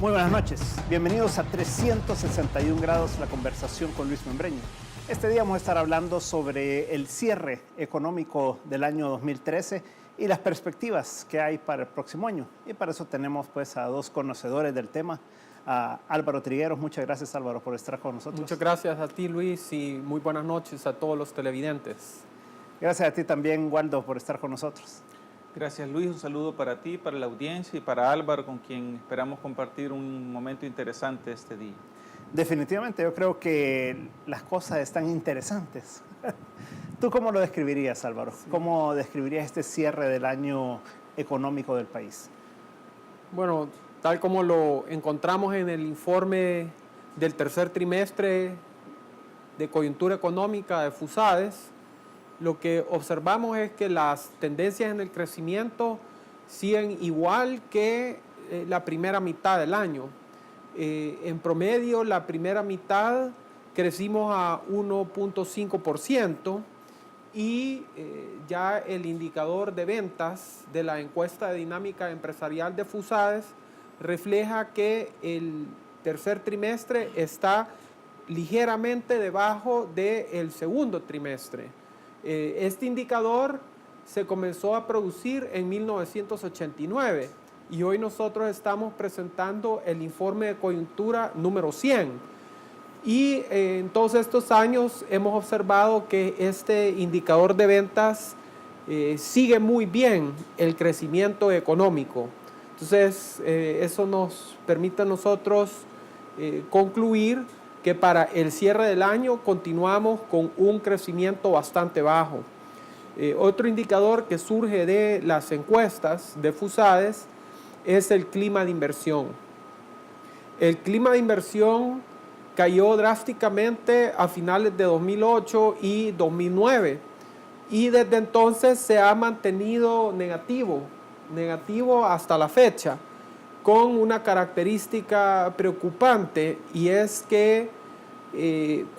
Muy buenas noches, bienvenidos a 361 grados, la conversación con Luis Membreño. Este día vamos a estar hablando sobre el cierre económico del año 2013 y las perspectivas que hay para el próximo año. Y para eso tenemos pues a dos conocedores del tema, a Álvaro Trigueros. Muchas gracias, Álvaro, por estar con nosotros. Muchas gracias a ti, Luis, y muy buenas noches a todos los televidentes. Gracias a ti también, Waldo, por estar con nosotros. Gracias, Luis. Un saludo para ti, para la audiencia y para Álvaro, con quien esperamos compartir un momento interesante este día. Definitivamente, yo creo que las cosas están interesantes. ¿Tú cómo lo describirías, Álvaro? Sí. ¿Cómo describirías este cierre del año económico del país? Bueno, tal como lo encontramos en el informe del tercer trimestre de coyuntura económica de FUSADES, lo que observamos es que las tendencias en el crecimiento siguen igual que la primera mitad del año. En promedio, la primera mitad crecimos a 1.5% y ya el indicador de ventas de la encuesta de dinámica empresarial de FUSADES refleja que el tercer trimestre está ligeramente debajo del segundo trimestre. Este indicador se comenzó a producir en 1989 y hoy nosotros estamos presentando el informe de coyuntura número 100. Y en todos estos años hemos observado que este indicador de ventas sigue muy bien el crecimiento económico. Entonces, eso nos permite a nosotros concluir que para el cierre del año continuamos con un crecimiento bastante bajo. Otro indicador que surge de las encuestas de FUSADES es el clima de inversión. El clima de inversión cayó drásticamente a finales de 2008 y 2009 y desde entonces se ha mantenido negativo hasta la fecha, con una característica preocupante, y es que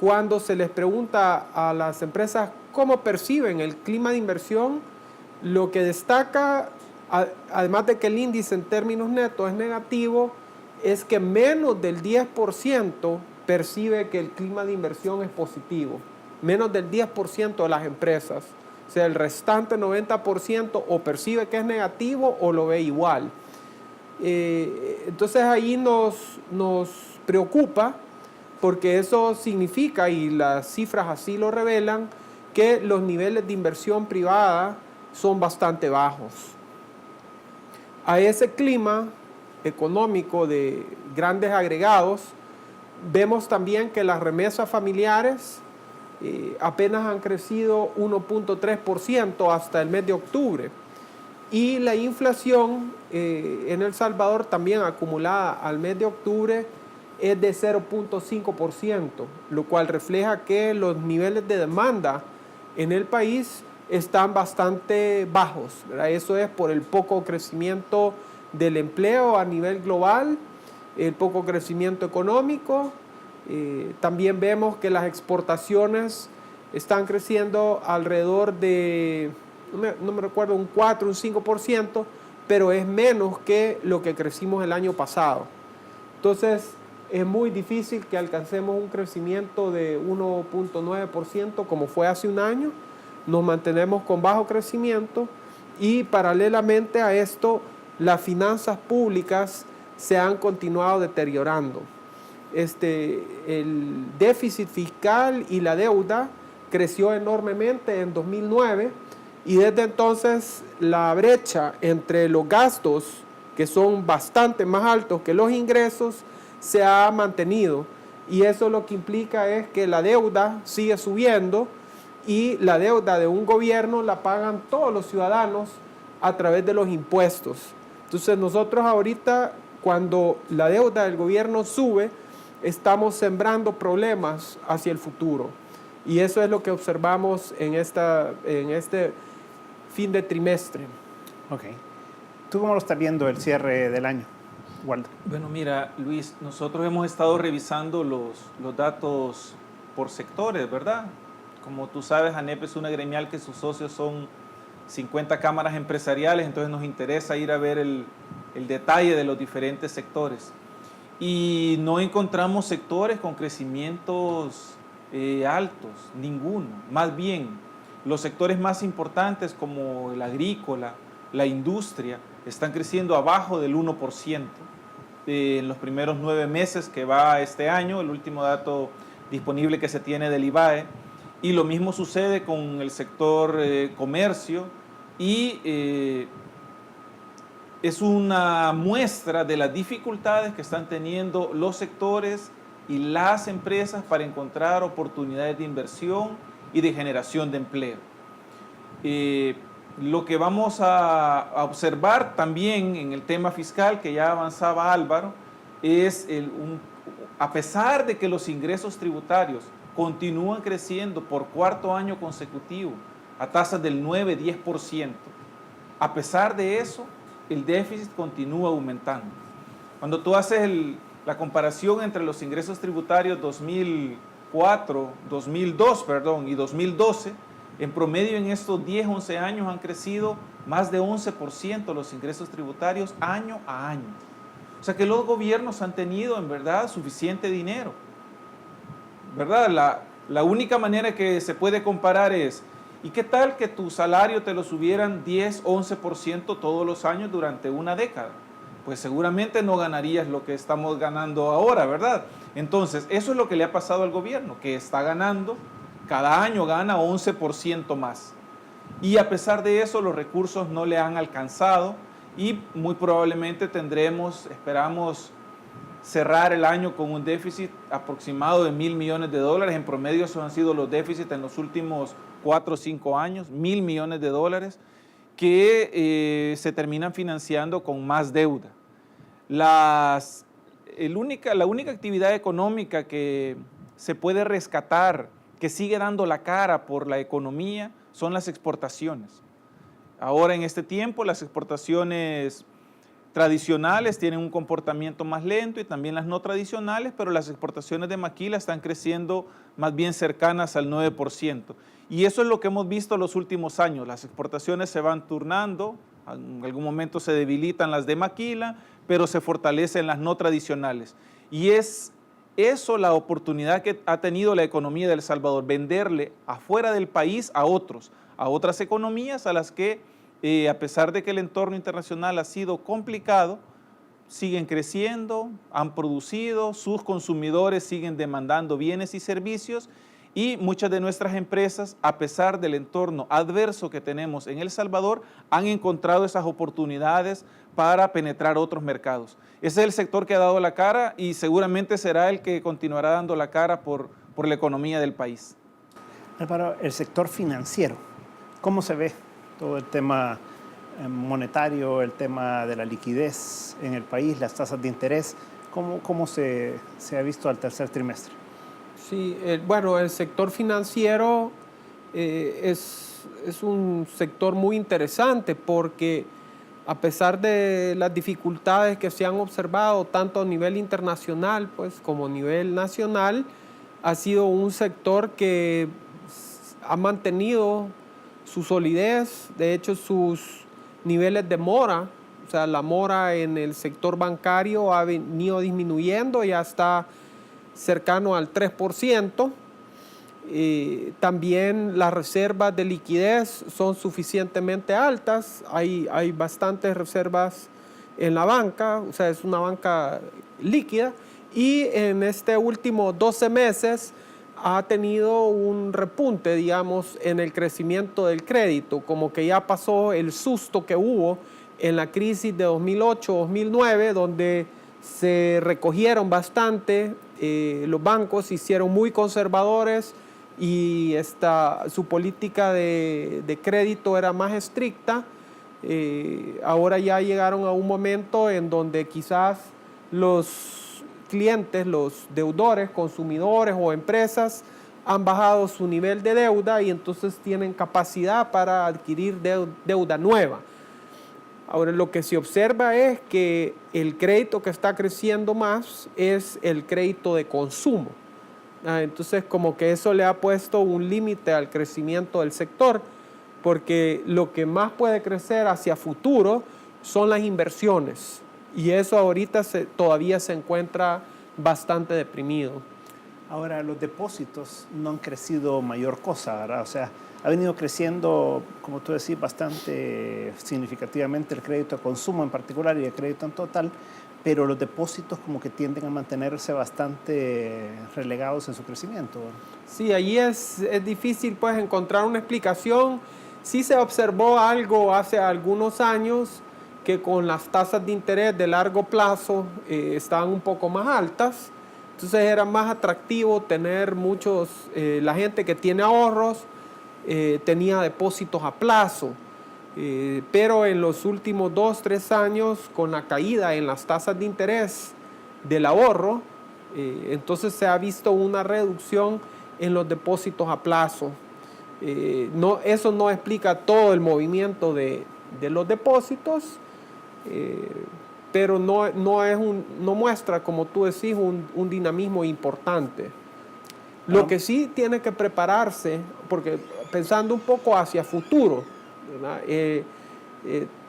cuando se les pregunta a las empresas cómo perciben el clima de inversión, lo que destaca, además de que el índice en términos netos es negativo, es que menos del 10% percibe que el clima de inversión es positivo. Menos del 10% de las empresas. O sea, el restante 90% o percibe que es negativo o lo ve igual. Entonces ahí nos preocupa, porque eso significa, y las cifras así lo revelan, que los niveles de inversión privada son bastante bajos. A ese clima económico de grandes agregados, vemos también que las remesas familiares apenas han crecido 1.3% hasta el mes de octubre. Y la inflación en El Salvador, también acumulada al mes de octubre, es de 0.5%, lo cual refleja que los niveles de demanda en el país están bastante bajos, ¿verdad? Eso es por el poco crecimiento del empleo a nivel global, el poco crecimiento económico. También vemos que las exportaciones están creciendo alrededor de, no me recuerdo, un 4, un 5%, pero es menos que lo que crecimos el año pasado. Entonces, es muy difícil que alcancemos un crecimiento de 1.9% como fue hace un año. Nos mantenemos con bajo crecimiento y paralelamente a esto, las finanzas públicas se han continuado deteriorando. El déficit fiscal y la deuda creció enormemente en 2009 y desde entonces la brecha entre los gastos, que son bastante más altos que los ingresos, se ha mantenido, y eso lo que implica es que la deuda sigue subiendo y la deuda de un gobierno la pagan todos los ciudadanos a través de los impuestos. Entonces nosotros ahorita, cuando la deuda del gobierno sube, estamos sembrando problemas hacia el futuro, y eso es lo que observamos en este fin de trimestre. Ok. ¿Tú cómo lo estás viendo el cierre del año, Waldo? Bueno, mira, Luis, nosotros hemos estado revisando los datos por sectores, ¿verdad? Como tú sabes, ANEP es una gremial que sus socios son 50 cámaras empresariales, entonces nos interesa ir a ver el detalle de los diferentes sectores. y no encontramos sectores con crecimientos altos, ninguno. Más bien, los sectores más importantes como el agrícola, la industria, están creciendo abajo del 1% en los primeros 9 meses que va este año, el último dato disponible que se tiene del IBAE, y lo mismo sucede con el sector comercio, y es una muestra de las dificultades que están teniendo los sectores y las empresas para encontrar oportunidades de inversión y de generación de empleo. Lo que vamos a observar también en el tema fiscal, que ya avanzaba Álvaro, es a pesar de que los ingresos tributarios continúan creciendo por cuarto año consecutivo a tasas del 9-10%, a pesar de eso, el déficit continúa aumentando. Cuando tú haces la comparación entre los ingresos tributarios 2002 y 2012, en promedio en estos 10, 11 años han crecido más de 11% los ingresos tributarios año a año. O sea que los gobiernos han tenido en verdad suficiente dinero, ¿verdad? La única manera que se puede comparar es, ¿y qué tal que tu salario te lo subieran 10, 11% todos los años durante una década? Pues seguramente no ganarías lo que estamos ganando ahora, ¿verdad? Entonces, eso es lo que le ha pasado al gobierno, que está ganando, cada año gana 11% más. Y a pesar de eso, los recursos no le han alcanzado y muy probablemente esperamos cerrar el año con un déficit aproximado de $1.000 millones. En promedio, esos han sido los déficits en los últimos 4 o 5 años, $1.000 millones, que se terminan financiando con más deuda. La única actividad económica que se puede rescatar, que sigue dando la cara por la economía, son las exportaciones. Ahora en este tiempo las exportaciones tradicionales tienen un comportamiento más lento y también las no tradicionales, pero las exportaciones de maquila están creciendo más bien cercanas al 9%. Y eso es lo que hemos visto los últimos años. Las exportaciones se van turnando, en algún momento se debilitan las de maquila, pero se fortalecen las no tradicionales. Y es eso la oportunidad que ha tenido la economía de El Salvador, venderle afuera del país a otras economías a las que, a pesar de que el entorno internacional ha sido complicado, siguen creciendo, han producido, sus consumidores siguen demandando bienes y servicios y muchas de nuestras empresas, a pesar del entorno adverso que tenemos en El Salvador, han encontrado esas oportunidades para penetrar otros mercados. Ese es el sector que ha dado la cara y seguramente será el que continuará dando la cara por la economía del país. Álvaro, el sector financiero, ¿cómo se ve todo el tema monetario, el tema de la liquidez en el país, las tasas de interés? ¿Cómo se ha visto al tercer trimestre? Sí, bueno, el sector financiero es un sector muy interesante porque a pesar de las dificultades que se han observado tanto a nivel internacional pues, como a nivel nacional, ha sido un sector que ha mantenido su solidez. De hecho, sus niveles de mora, o sea, la mora en el sector bancario ha venido disminuyendo, ya está cercano al 3%. También las reservas de liquidez son suficientemente altas, hay bastantes reservas en la banca, o sea, es una banca líquida, y en este último 12 meses ha tenido un repunte, digamos, en el crecimiento del crédito, como que ya pasó el susto que hubo en la crisis de 2008-2009, donde se recogieron bastante, los bancos se hicieron muy conservadores y su política de crédito era más estricta. Ahora ya llegaron a un momento en donde quizás los clientes, los deudores, consumidores o empresas han bajado su nivel de deuda y entonces tienen capacidad para adquirir deuda nueva. Ahora, lo que se observa es que el crédito que está creciendo más es el crédito de consumo. Entonces, como que eso le ha puesto un límite al crecimiento del sector, porque lo que más puede crecer hacia futuro son las inversiones. Y eso ahorita todavía se encuentra bastante deprimido. Ahora, los depósitos no han crecido mayor cosa, ¿verdad? O sea, ha venido creciendo, como tú decís, bastante significativamente el crédito a consumo en particular y el crédito en total, pero los depósitos como que tienden a mantenerse bastante relegados en su crecimiento, ¿verdad? Sí, ahí es difícil pues encontrar una explicación. Sí se observó algo hace algunos años que con las tasas de interés de largo plazo estaban un poco más altas, entonces era más atractivo tener la gente que tiene ahorros tenía depósitos a plazo, pero en los últimos 2-3 años con la caída en las tasas de interés del ahorro, entonces se ha visto una reducción en los depósitos a plazo. Eso no explica todo el movimiento de los depósitos, pero no muestra, como tú decís, un dinamismo importante. Lo que sí tiene que prepararse, porque pensando un poco hacia futuro, ¿verdad?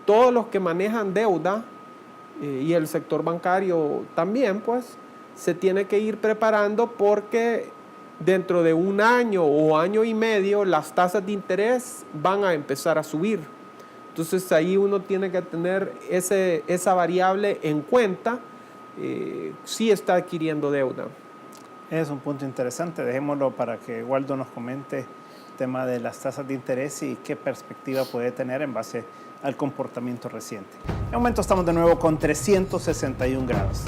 Todos los que manejan deuda y el sector bancario también, pues, se tiene que ir preparando porque dentro de un año o año y medio las tasas de interés van a empezar a subir. Entonces ahí uno tiene que tener esa variable en cuenta si está adquiriendo deuda. Es un punto interesante, dejémoslo para que Waldo nos comente el tema de las tasas de interés y qué perspectiva puede tener en base al comportamiento reciente. En un momento estamos de nuevo con 361 grados.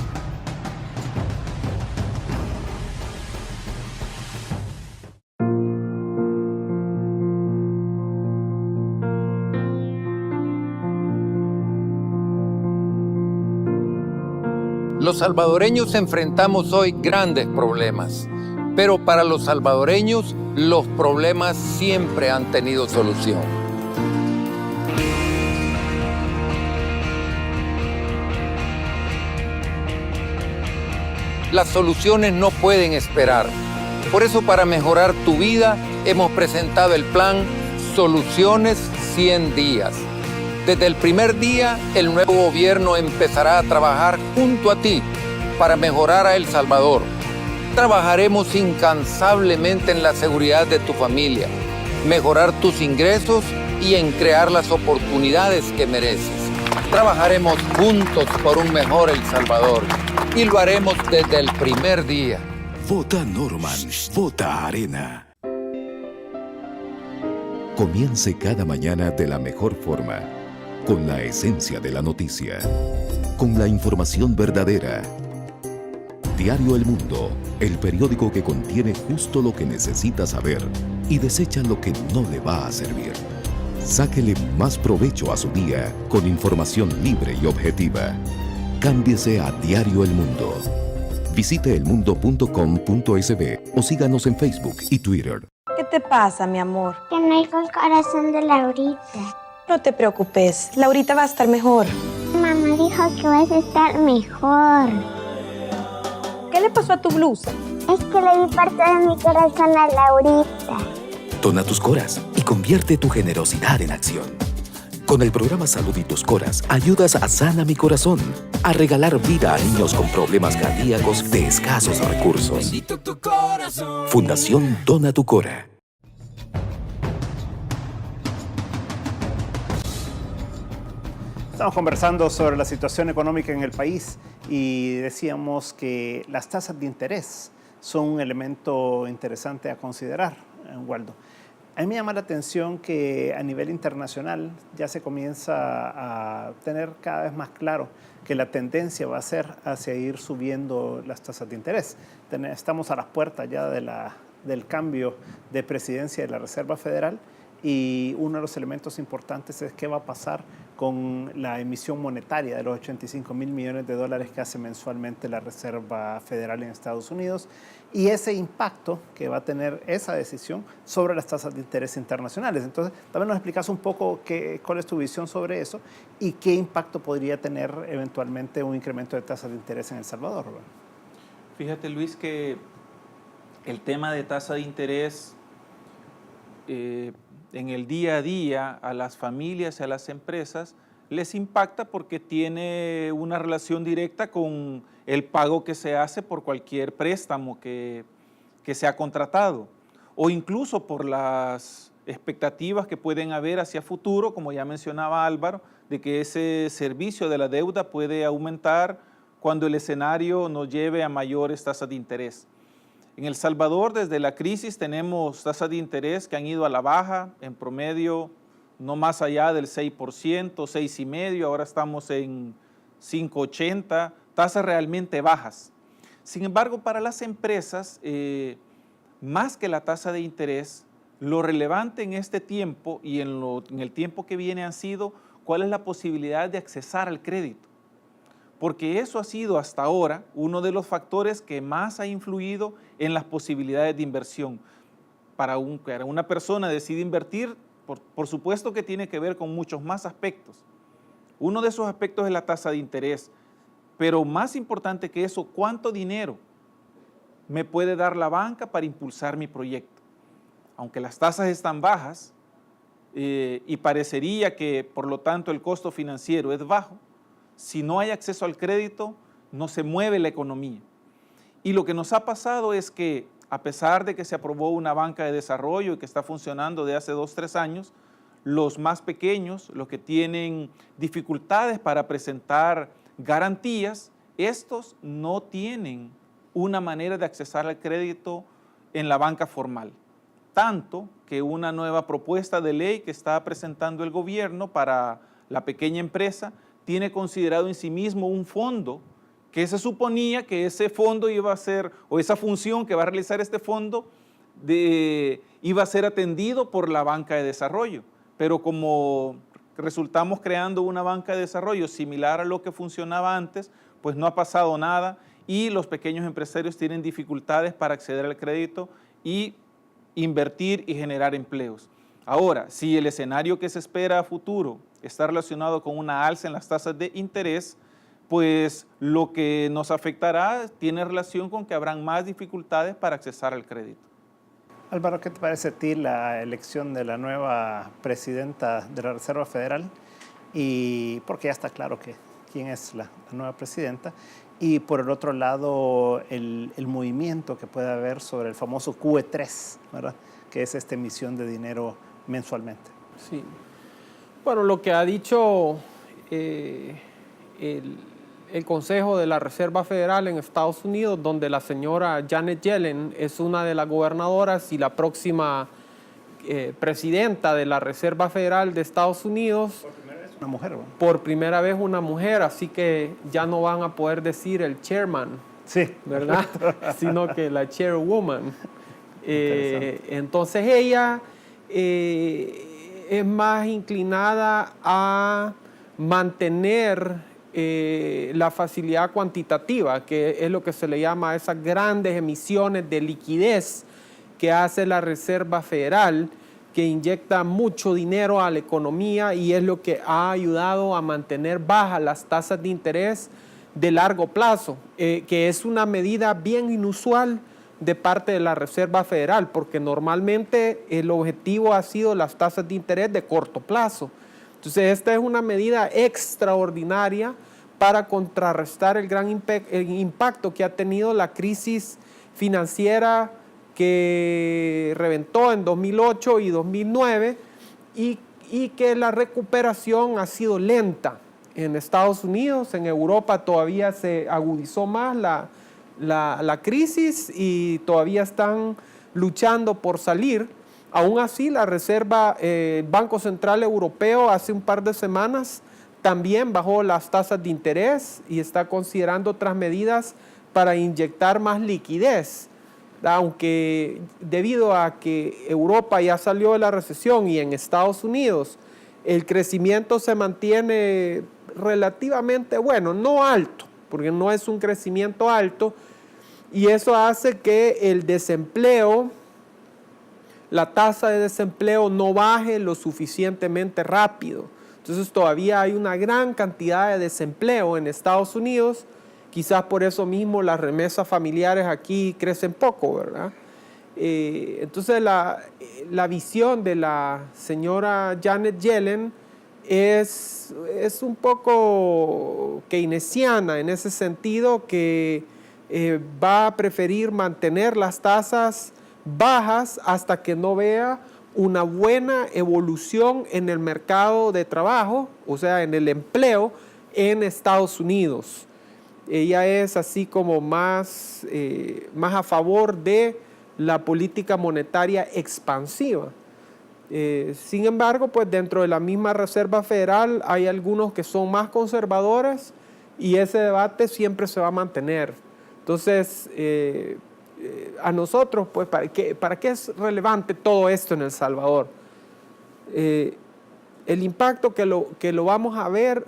Los salvadoreños enfrentamos hoy grandes problemas, pero para los salvadoreños los problemas siempre han tenido solución. Las soluciones no pueden esperar. Por eso, para mejorar tu vida, hemos presentado el plan Soluciones 100 días. Desde el primer día, el nuevo gobierno empezará a trabajar junto a ti para mejorar a El Salvador. Trabajaremos incansablemente en la seguridad de tu familia, mejorar tus ingresos y en crear las oportunidades que mereces. Trabajaremos juntos por un mejor El Salvador y lo haremos desde el primer día. Vota Norman, vota Arena. Comience cada mañana de la mejor forma, con la esencia de la noticia, con la información verdadera. Diario El Mundo, el periódico que contiene justo lo que necesita saber y desecha lo que no le va a servir. Sáquele más provecho a su día con información libre y objetiva. Cámbiese a Diario El Mundo. Visite elmundo.com.sb o síganos en Facebook y Twitter. ¿Qué te pasa, mi amor? Que no oigo el corazón de Laurita. No te preocupes, Laurita va a estar mejor. Mamá dijo que vas a estar mejor. ¿Qué le pasó a tu blusa? Es que le di parte de mi corazón a Laurita. Dona tus coras y convierte tu generosidad en acción. Con el programa Salud y tus Coras, ayudas a Sana Mi Corazón a regalar vida a niños con problemas cardíacos de escasos recursos. Fundación Dona tu Cora. Estamos conversando sobre la situación económica en el país y decíamos que las tasas de interés son un elemento interesante a considerar, Waldo. A mí me llama la atención que a nivel internacional ya se comienza a tener cada vez más claro que la tendencia va a ser hacia ir subiendo las tasas de interés. Estamos a las puertas ya del cambio de presidencia de la Reserva Federal y uno de los elementos importantes es qué va a pasar con la emisión monetaria de los 85,000 millones de dólares que hace mensualmente la Reserva Federal en Estados Unidos y ese impacto que va a tener esa decisión sobre las tasas de interés internacionales. Entonces, también nos explicas un poco cuál es tu visión sobre eso y qué impacto podría tener eventualmente un incremento de tasas de interés en El Salvador, ¿verdad? Fíjate, Luis, que el tema de tasa de interés en el día a día a las familias y a las empresas les impacta porque tiene una relación directa con el pago que se hace por cualquier préstamo que se ha contratado, o incluso por las expectativas que pueden haber hacia futuro, como ya mencionaba Álvaro, de que ese servicio de la deuda puede aumentar cuando el escenario nos lleve a mayores tasas de interés. En El Salvador, desde la crisis, tenemos tasas de interés que han ido a la baja, en promedio no más allá del 6%, 6,5%, ahora estamos en 5,80%, tasas realmente bajas. Sin embargo, para las empresas, más que la tasa de interés, lo relevante en este tiempo y en el tiempo que viene han sido cuál es la posibilidad de accesar al crédito. Porque eso ha sido hasta ahora uno de los factores que más ha influido en las posibilidades de inversión. Para una persona decide invertir, por supuesto que tiene que ver con muchos más aspectos. Uno de esos aspectos es la tasa de interés, pero más importante que eso, ¿cuánto dinero me puede dar la banca para impulsar mi proyecto? Aunque las tasas están bajas y parecería que por lo tanto el costo financiero es bajo, si no hay acceso al crédito, no se mueve la economía. Y lo que nos ha pasado es que, a pesar de que se aprobó una banca de desarrollo y que está funcionando de hace 2 o 3 años, los más pequeños, los que tienen dificultades para presentar garantías, estos no tienen una manera de accesar al crédito en la banca formal. Tanto que una nueva propuesta de ley que está presentando el gobierno para la pequeña empresa tiene considerado en sí mismo un fondo que se suponía que ese fondo iba a ser, o esa función que va a realizar este fondo, iba a ser atendido por la banca de desarrollo. Pero como resultamos creando una banca de desarrollo similar a lo que funcionaba antes, pues no ha pasado nada y los pequeños empresarios tienen dificultades para acceder al crédito y invertir y generar empleos. Ahora, si el escenario que se espera a futuro está relacionado con una alza en las tasas de interés, pues lo que nos afectará tiene relación con que habrán más dificultades para accesar al crédito. Álvaro, ¿qué te parece a ti la elección de la nueva presidenta de la Reserva Federal? Y porque ya está claro quién es la nueva presidenta. Y por el otro lado, el movimiento que puede haber sobre el famoso QE3, ¿verdad? Que es esta emisión de dinero mensualmente. Sí. Bueno, lo que ha dicho el Consejo de la Reserva Federal en Estados Unidos, donde la señora Janet Yellen es una de las gobernadoras y la próxima presidenta de la Reserva Federal de Estados Unidos. Por primera vez una mujer, ¿no? Por primera vez una mujer, así que ya no van a poder decir el chairman, sí, ¿verdad? Sino que la chairwoman. Entonces ella es más inclinada a mantener la facilidad cuantitativa, que es lo que se le llama a esas grandes emisiones de liquidez que hace la Reserva Federal, que inyecta mucho dinero a la economía y es lo que ha ayudado a mantener bajas las tasas de interés de largo plazo, que es una medida bien inusual de parte de la Reserva Federal, porque normalmente el objetivo ha sido las tasas de interés de corto plazo. Entonces, esta es una medida extraordinaria para contrarrestar el gran impacto que ha tenido la crisis financiera que reventó en 2008 y 2009 y que la recuperación ha sido lenta en Estados Unidos. En Europa todavía se agudizó más la crisis y todavía están luchando por salir. Aún así, la Reserva, Banco Central Europeo, hace un par de semanas también bajó las tasas de interés y está considerando otras medidas para inyectar más liquidez. Aunque debido a que Europa ya salió de la recesión y en Estados Unidos el crecimiento se mantiene relativamente bueno, no alto, porque no es un crecimiento alto, y eso hace que el desempleo, la tasa de desempleo no baje lo suficientemente rápido. Entonces todavía hay una gran cantidad de desempleo en Estados Unidos. Quizás por eso mismo las remesas familiares aquí crecen poco, ¿verdad? Entonces la visión de la señora Janet Yellen es un poco keynesiana en ese sentido, que va a preferir mantener las tasas bajas hasta que no vea una buena evolución en el mercado de trabajo, o sea, en el empleo en Estados Unidos. Ella es así como más a favor de la política monetaria expansiva. Sin embargo, pues dentro de la misma Reserva Federal hay algunos que son más conservadores y ese debate siempre se va a mantener. Entonces, a nosotros, pues, ¿para qué es relevante todo esto en El Salvador? El impacto que lo vamos a ver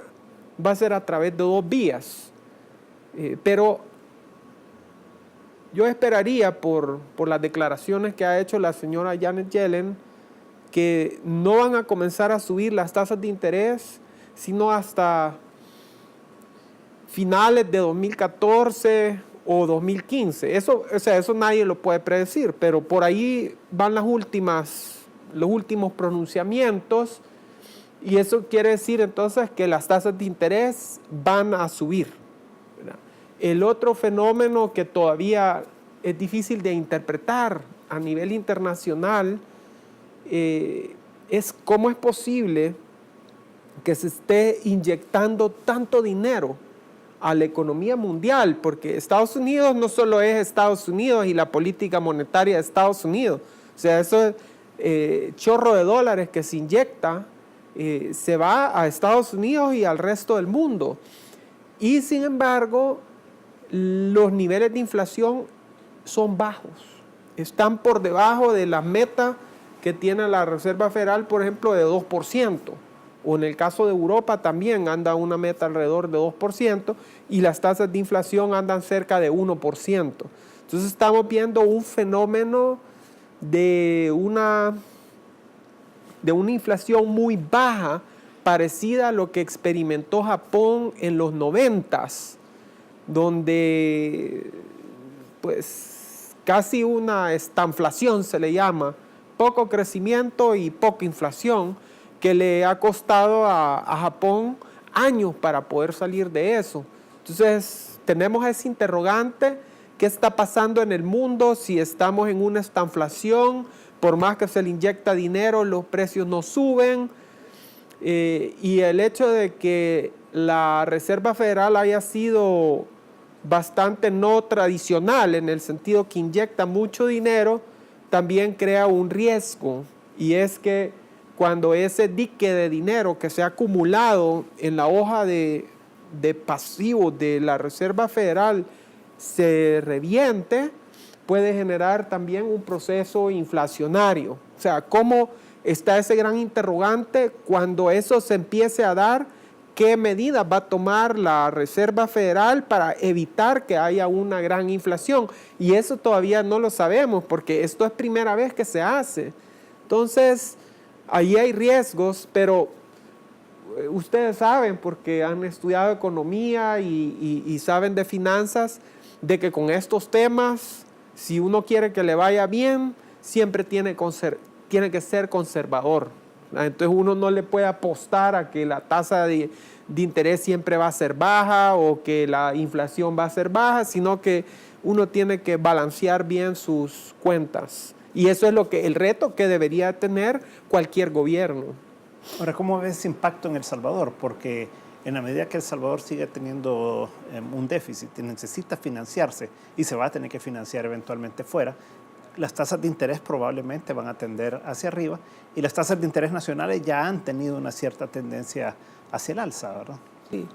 va a ser a través de dos vías. Pero yo esperaría por las declaraciones que ha hecho la señora Janet Yellen, que no van a comenzar a subir las tasas de interés sino hasta finales de 2014 o 2015. Eso nadie lo puede predecir, pero por ahí van los últimos pronunciamientos, y eso quiere decir entonces que las tasas de interés van a subir, ¿verdad? El otro fenómeno que todavía es difícil de interpretar a nivel internacional es cómo es posible que se esté inyectando tanto dinero a la economía mundial, porque Estados Unidos no solo es Estados Unidos y la política monetaria de Estados Unidos, o sea, eso es chorro de dólares que se inyecta, se va a Estados Unidos y al resto del mundo. Y sin embargo, los niveles de inflación son bajos, están por debajo de la meta que tiene la Reserva Federal, por ejemplo, de 2%. O en el caso de Europa también anda una meta alrededor de 2% y las tasas de inflación andan cerca de 1%. Entonces estamos viendo un fenómeno de una inflación muy baja, parecida a lo que experimentó Japón en los 90s, donde pues casi una estanflación se le llama, poco crecimiento y poca inflación, que le ha costado a Japón años para poder salir de eso. Entonces, tenemos ese interrogante: ¿qué está pasando en el mundo? Si estamos en una estanflación, por más que se le inyecta dinero, los precios no suben. Y el hecho de que la Reserva Federal haya sido bastante no tradicional, en el sentido que inyecta mucho dinero, también crea un riesgo, y es que cuando ese dique de dinero que se ha acumulado en la hoja de pasivos de la Reserva Federal se reviente, puede generar también un proceso inflacionario. O sea, ¿cómo está ese gran interrogante? Cuando eso se empiece a dar, ¿qué medidas va a tomar la Reserva Federal para evitar que haya una gran inflación? Y eso todavía no lo sabemos, porque esto es primera vez que se hace. Entonces, ahí hay riesgos, pero ustedes saben, porque han estudiado economía y saben de finanzas, de que con estos temas, si uno quiere que le vaya bien, siempre tiene que ser conservador. Entonces uno no le puede apostar a que la tasa de interés siempre va a ser baja o que la inflación va a ser baja, sino que uno tiene que balancear bien sus cuentas. Y eso es el reto que debería tener cualquier gobierno. Ahora, ¿cómo ves ese impacto en El Salvador? Porque en la medida que El Salvador sigue teniendo un déficit y necesita financiarse y se va a tener que financiar eventualmente fuera, las tasas de interés probablemente van a tender hacia arriba, y las tasas de interés nacionales ya han tenido una cierta tendencia hacia el alza, ¿verdad? Sí.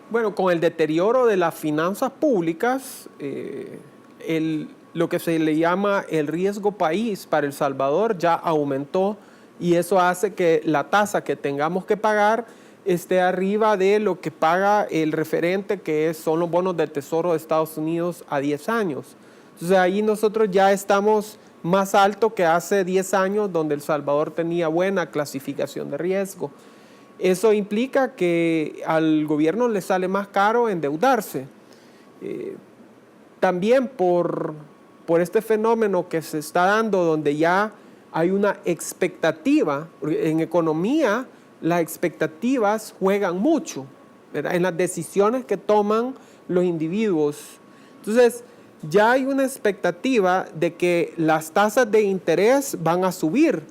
Bueno, con el deterioro de las finanzas públicas, lo que se le llama el riesgo país para El Salvador ya aumentó, y eso hace que la tasa que tengamos que pagar esté arriba de lo que paga el referente, que son los bonos del Tesoro de Estados Unidos a 10 años. Entonces ahí nosotros ya estamos más alto que hace 10 años, donde El Salvador tenía buena clasificación de riesgo. Eso implica que al gobierno le sale más caro endeudarse. También por este fenómeno que se está dando, donde ya hay una expectativa. En economía las expectativas juegan mucho, ¿verdad?, en las decisiones que toman los individuos. Entonces, ya hay una expectativa de que las tasas de interés van a subir.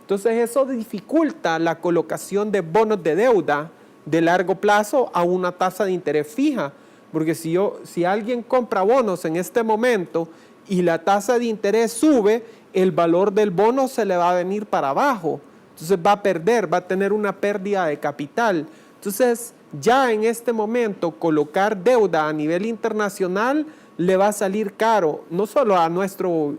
Entonces, eso dificulta la colocación de bonos de deuda de largo plazo a una tasa de interés fija. Porque si alguien compra bonos en este momento y la tasa de interés sube, el valor del bono se le va a venir para abajo. Entonces va a perder, va a tener una pérdida de capital. Entonces, ya en este momento, colocar deuda a nivel internacional le va a salir caro, no solo a nuestro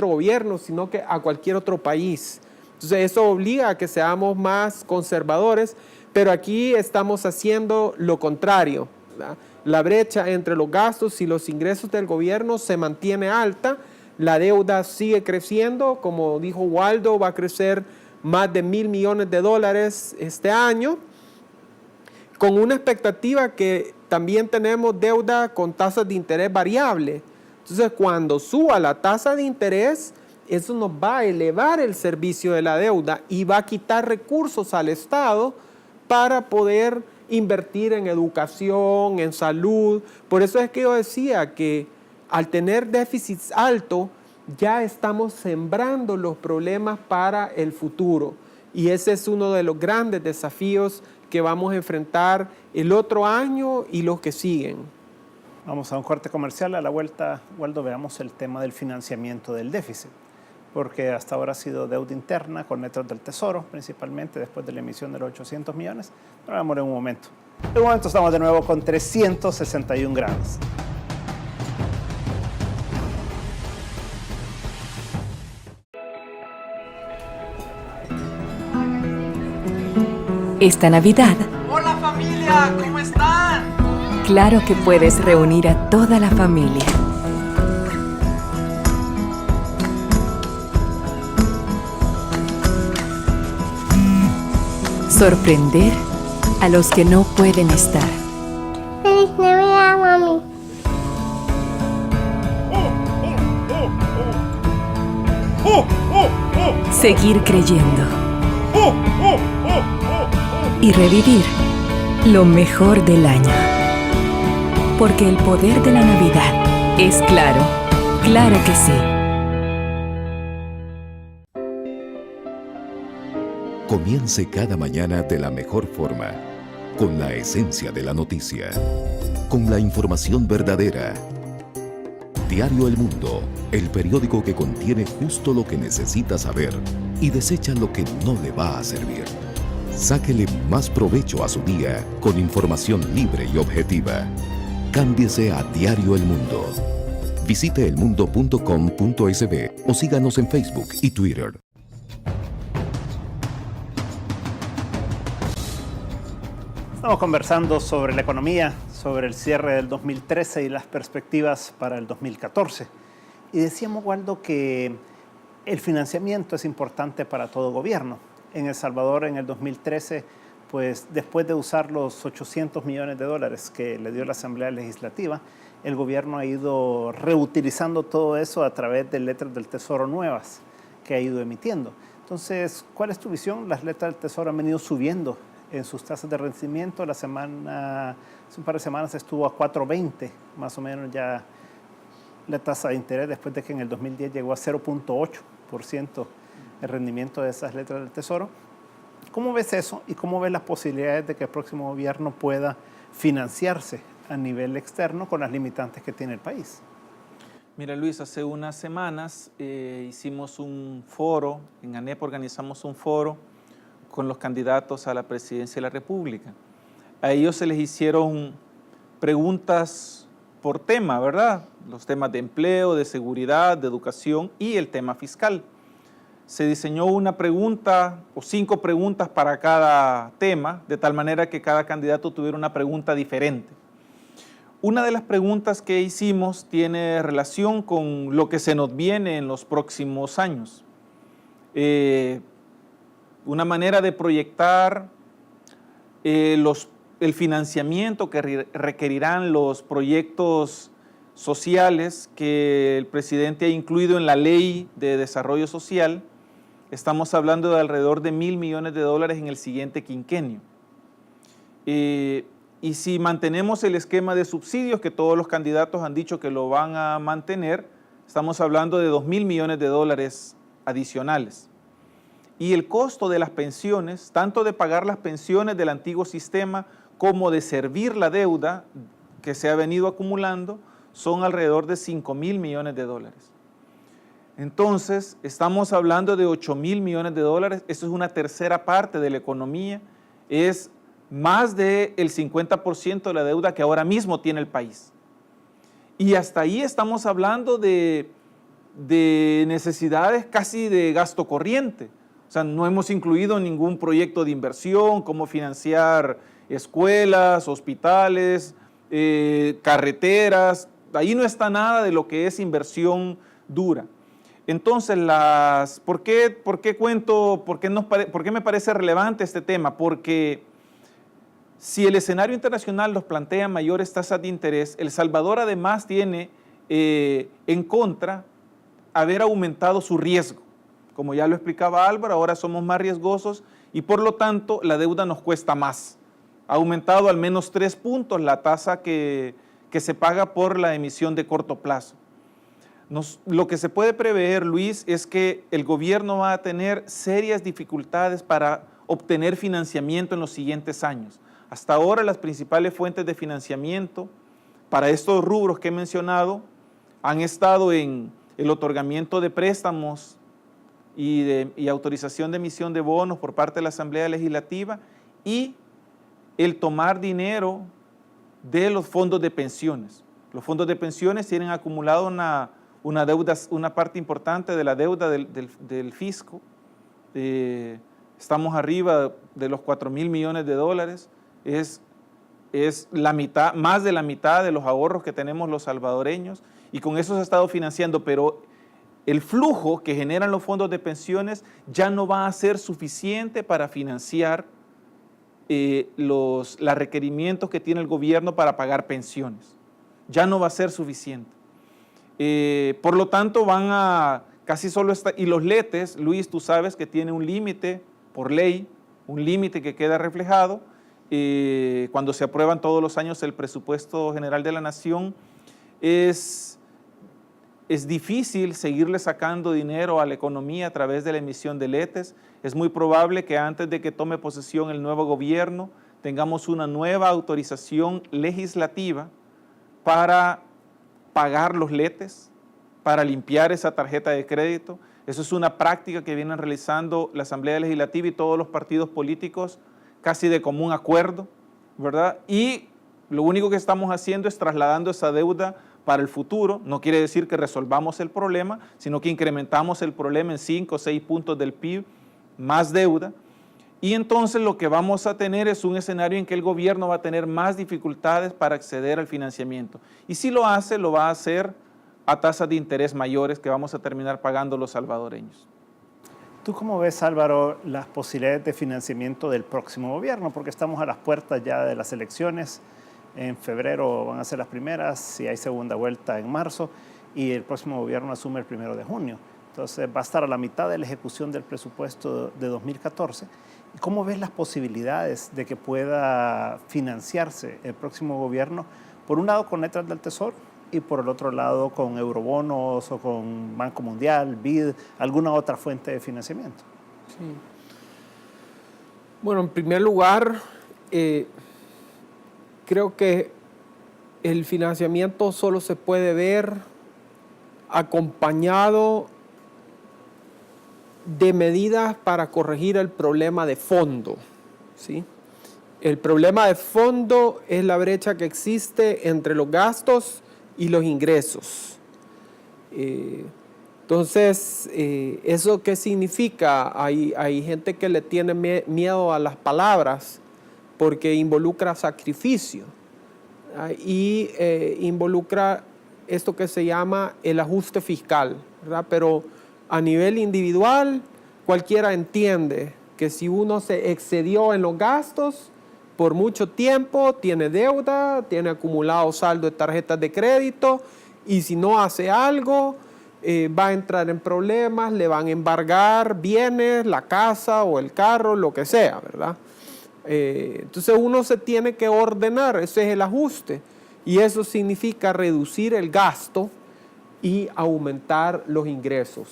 gobierno, sino que a cualquier otro país. Entonces, eso obliga a que seamos más conservadores, pero aquí estamos haciendo lo contrario, ¿verdad? La brecha entre los gastos y los ingresos del gobierno se mantiene alta, la deuda sigue creciendo, como dijo Waldo, va a crecer más de $1,000 millones este año, con una expectativa que también tenemos deuda con tasas de interés variable. Entonces, cuando suba la tasa de interés, eso nos va a elevar el servicio de la deuda y va a quitar recursos al Estado para poder invertir en educación, en salud. Por eso es que yo decía que al tener déficits altos, ya estamos sembrando los problemas para el futuro. Y ese es uno de los grandes desafíos que vamos a enfrentar el otro año y los que siguen. Vamos a un corte comercial. A la vuelta, Waldo, veamos el tema del financiamiento del déficit, porque hasta ahora ha sido deuda interna con letras del Tesoro, principalmente después de la emisión de los 800 millones. Pero vamos en un momento. En un momento estamos de nuevo con 361 grados. Esta Navidad, ¡Hola familia! ¿Cómo están? claro que puedes reunir a toda la familia. Sorprender a los que no pueden estar. ¡Feliz Navidad, mami! Seguir creyendo. Y revivir lo mejor del año. Porque el poder de la Navidad es claro, claro que sí. Comience cada mañana de la mejor forma, con la esencia de la noticia, con la información verdadera. Diario El Mundo, el periódico que contiene justo lo que necesita saber y desecha lo que no le va a servir. Sáquele más provecho a su día con información libre y objetiva. Cámbiese a Diario El Mundo. Visite elmundo.com.sb o síganos en Facebook y Twitter. Estamos conversando sobre la economía, sobre el cierre del 2013 y las perspectivas para el 2014. Y decíamos, Waldo, que el financiamiento es importante para todo gobierno. En El Salvador, en el 2013, pues después de usar los 800 millones de dólares que le dio la Asamblea Legislativa, el gobierno ha ido reutilizando todo eso a través de letras del Tesoro nuevas que ha ido emitiendo. Entonces, ¿cuál es tu visión? Las letras del Tesoro han venido subiendo en sus tasas de vencimiento. Hace un par de semanas estuvo a 4.20, más o menos ya la tasa de interés, después de que en el 2010 llegó a 0.8% el rendimiento de esas letras del Tesoro. ¿Cómo ves eso y cómo ves las posibilidades de que el próximo gobierno pueda financiarse a nivel externo con las limitantes que tiene el país? Mira, Luis, hace unas semanas hicimos un foro, en ANEP organizamos un foro con los candidatos a la presidencia de la República. A ellos se les hicieron preguntas por tema, ¿verdad? Los temas de empleo, de seguridad, de educación y el tema fiscal. Se diseñó una pregunta o 5 preguntas para cada tema, de tal manera que cada candidato tuviera una pregunta diferente. Una de las preguntas que hicimos tiene relación con lo que se nos viene en los próximos años. Una manera de proyectar el financiamiento que requerirán los proyectos sociales que el presidente ha incluido en la Ley de Desarrollo Social estamos hablando de alrededor de $1.000 millones en el siguiente quinquenio. Y si mantenemos el esquema de subsidios, que todos los candidatos han dicho que lo van a mantener, estamos hablando de $2.000 millones adicionales. Y el costo de las pensiones, tanto de pagar las pensiones del antiguo sistema como de servir la deuda que se ha venido acumulando, son alrededor de $5.000 millones. Entonces, estamos hablando de $8.000 millones. Eso es una tercera parte de la economía, es más del 50% de la deuda que ahora mismo tiene el país. Y hasta ahí estamos hablando de necesidades casi de gasto corriente. O sea, no hemos incluido ningún proyecto de inversión, cómo financiar escuelas, hospitales, carreteras. Ahí no está nada de lo que es inversión dura. Entonces, ¿por qué me parece relevante este tema? Porque si el escenario internacional nos plantea mayores tasas de interés, El Salvador además tiene en contra haber aumentado su riesgo. Como ya lo explicaba Álvaro, ahora somos más riesgosos y por lo tanto la deuda nos cuesta más. Ha aumentado al menos 3 puntos la tasa que se paga por la emisión de corto plazo. Lo que se puede prever, Luis, es que el gobierno va a tener serias dificultades para obtener financiamiento en los siguientes años. Hasta ahora las principales fuentes de financiamiento para estos rubros que he mencionado han estado en el otorgamiento de préstamos y autorización de emisión de bonos por parte de la Asamblea Legislativa y el tomar dinero de los fondos de pensiones. Los fondos de pensiones tienen acumulado una deuda, una parte importante de la deuda del fisco. Estamos arriba de los $4.000 millones. Es la mitad, más de la mitad de los ahorros que tenemos los salvadoreños y con eso se ha estado financiando, pero el flujo que generan los fondos de pensiones ya no va a ser suficiente para financiar los requerimientos que tiene el gobierno para pagar pensiones. Ya no va a ser suficiente. Por lo tanto, van a casi solo y los letes, Luis, tú sabes que tiene un límite por ley, un límite que queda reflejado cuando se aprueban todos los años el presupuesto general de la nación. Es difícil seguirle sacando dinero a la economía a través de la emisión de letes. Es muy probable que antes de que tome posesión el nuevo gobierno tengamos una nueva autorización legislativa para pagar los letes, para limpiar esa tarjeta de crédito. Eso es una práctica que vienen realizando la Asamblea Legislativa y todos los partidos políticos casi de común acuerdo, ¿verdad? Y lo único que estamos haciendo es trasladando esa deuda para el futuro. No quiere decir que resolvamos el problema, sino que incrementamos el problema en 5 o 6 puntos del PIB, más deuda. Y entonces lo que vamos a tener es un escenario en que el gobierno va a tener más dificultades para acceder al financiamiento. Y si lo hace, lo va a hacer a tasas de interés mayores que vamos a terminar pagando los salvadoreños. ¿Tú cómo ves, Álvaro, las posibilidades de financiamiento del próximo gobierno? Porque estamos a las puertas ya de las elecciones. En febrero van a ser las primeras, si hay segunda vuelta en marzo, y el próximo gobierno asume el 1 de junio. Entonces va a estar a la mitad de la ejecución del presupuesto de 2014. ¿Cómo ves las posibilidades de que pueda financiarse el próximo gobierno? Por un lado con letras del Tesoro y por el otro lado con eurobonos o con Banco Mundial, BID, alguna otra fuente de financiamiento. Sí. Bueno, en primer lugar, creo que el financiamiento solo se puede ver acompañado de medidas para corregir el problema de fondo, ¿sí? El problema de fondo es la brecha que existe entre los gastos y los ingresos. Entonces, ¿eso qué significa? Hay gente que le tiene miedo a las palabras porque involucra sacrificio y involucra esto que se llama el ajuste fiscal, ¿verdad? Pero a nivel individual, cualquiera entiende que si uno se excedió en los gastos por mucho tiempo, tiene deuda, tiene acumulado saldo de tarjetas de crédito y si no hace algo, va a entrar en problemas, le van a embargar bienes, la casa o el carro, lo que sea, ¿verdad? Entonces uno se tiene que ordenar, ese es el ajuste, y eso significa reducir el gasto y aumentar los ingresos.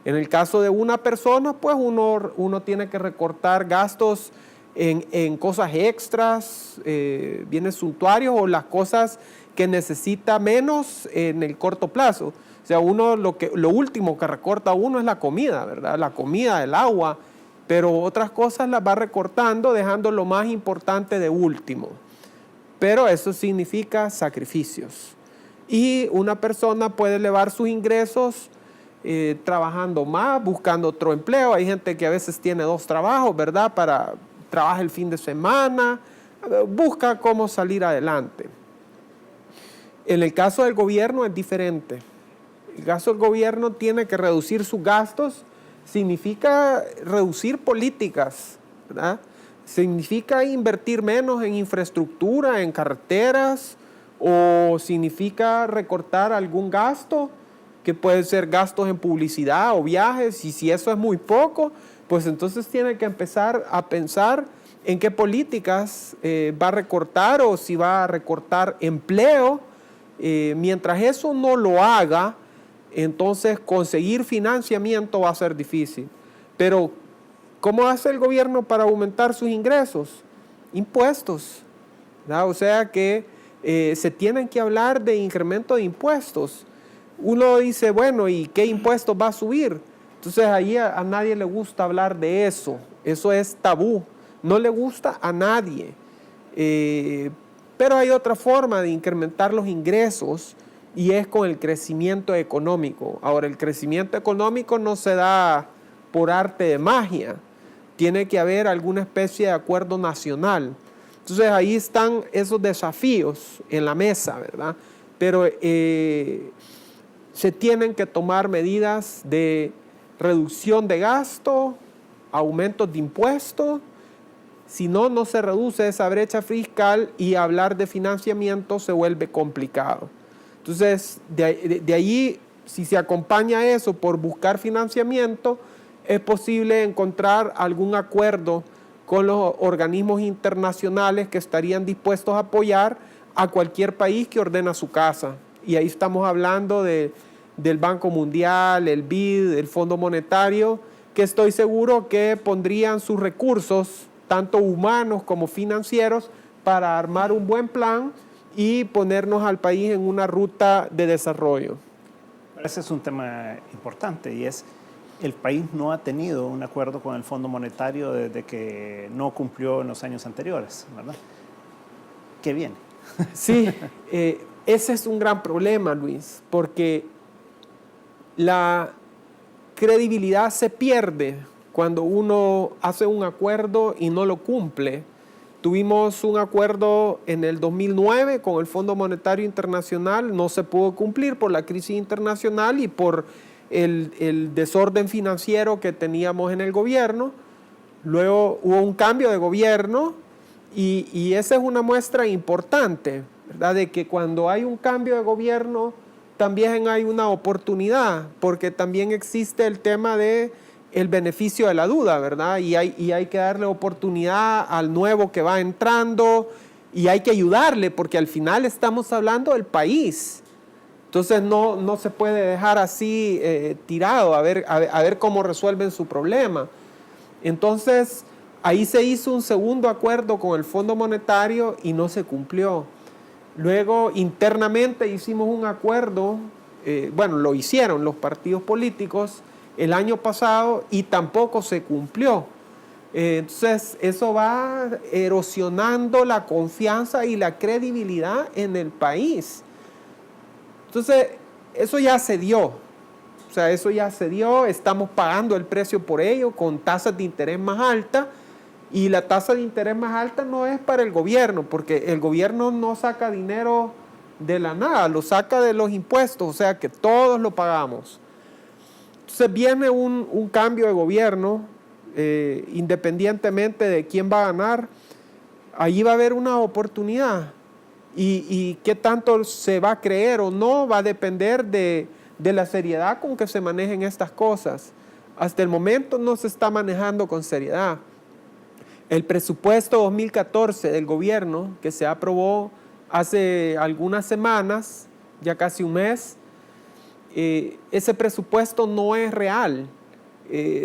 En el caso de una persona, pues uno tiene que recortar gastos en cosas extras, bienes suntuarios o las cosas que necesita menos en el corto plazo. O sea, lo último que recorta uno es la comida, ¿verdad? La comida, el agua, pero otras cosas las va recortando, dejando lo más importante de último. Pero eso significa sacrificios. Y una persona puede elevar sus ingresos trabajando más, buscando otro empleo. Hay gente que a veces tiene 2 trabajos, ¿verdad? Trabaja el fin de semana, busca cómo salir adelante. En el caso del gobierno es diferente. El caso del gobierno tiene que reducir sus gastos, significa reducir políticas, ¿verdad? Significa invertir menos en infraestructura, en carreteras, o significa recortar algún gasto, que puede ser gastos en publicidad o viajes, y si eso es muy poco, pues entonces tiene que empezar a pensar en qué políticas va a recortar o si va a recortar empleo. Mientras eso no lo haga, entonces conseguir financiamiento va a ser difícil. Pero, ¿cómo hace el gobierno para aumentar sus ingresos? Impuestos, ¿verdad? O sea que se tienen que hablar de incremento de impuestos. Uno dice, bueno, ¿y qué impuestos va a subir? Entonces ahí a nadie le gusta hablar de eso. Eso es tabú. No le gusta a nadie. Pero hay otra forma de incrementar los ingresos y es con el crecimiento económico. Ahora, el crecimiento económico no se da por arte de magia. Tiene que haber alguna especie de acuerdo nacional. Entonces ahí están esos desafíos en la mesa, ¿verdad? Pero se tienen que tomar medidas de reducción de gasto, aumentos de impuestos. Si no, no se reduce esa brecha fiscal y hablar de financiamiento se vuelve complicado. Entonces, de allí, si se acompaña eso por buscar financiamiento, es posible encontrar algún acuerdo con los organismos internacionales que estarían dispuestos a apoyar a cualquier país que ordena su casa. Y ahí estamos hablando del Banco Mundial, el BID, el Fondo Monetario, que estoy seguro que pondrían sus recursos, tanto humanos como financieros, para armar un buen plan y ponernos al país en una ruta de desarrollo. Ese es un tema importante y es, el país no ha tenido un acuerdo con el Fondo Monetario desde que no cumplió en los años anteriores, ¿verdad? ¿Qué viene? Sí, ese es un gran problema, Luis, porque la credibilidad se pierde cuando uno hace un acuerdo y no lo cumple. Tuvimos un acuerdo en el 2009 con el Fondo Monetario Internacional, no se pudo cumplir por la crisis internacional y por el desorden financiero que teníamos en el gobierno. Luego hubo un cambio de gobierno y esa es una muestra importante, ¿verdad? De que cuando hay un cambio de gobierno también hay una oportunidad, porque también existe el tema de el beneficio de la duda, ¿verdad? Y hay que darle oportunidad al nuevo que va entrando y hay que ayudarle, porque al final estamos hablando del país. Entonces no se puede dejar así tirado a ver cómo resuelven su problema. Entonces, ahí se hizo un segundo acuerdo con el Fondo Monetario y no se cumplió. Luego, internamente hicimos un acuerdo, lo hicieron los partidos políticos el año pasado y tampoco se cumplió. Entonces, eso va erosionando la confianza y la credibilidad en el país. Entonces, eso ya se dio. O sea, eso ya se dio, estamos pagando el precio por ello con tasas de interés más altas. Y la tasa de interés más alta no es para el gobierno, porque el gobierno no saca dinero de la nada, lo saca de los impuestos, o sea que todos lo pagamos. Entonces viene un cambio de gobierno, independientemente de quién va a ganar, allí va a haber una oportunidad. Y qué tanto se va a creer o no va a depender de de la seriedad con que se manejen estas cosas. Hasta el momento no se está manejando con seriedad. El presupuesto 2014 del gobierno, que se aprobó hace algunas semanas, ya casi un mes, ese presupuesto no es real,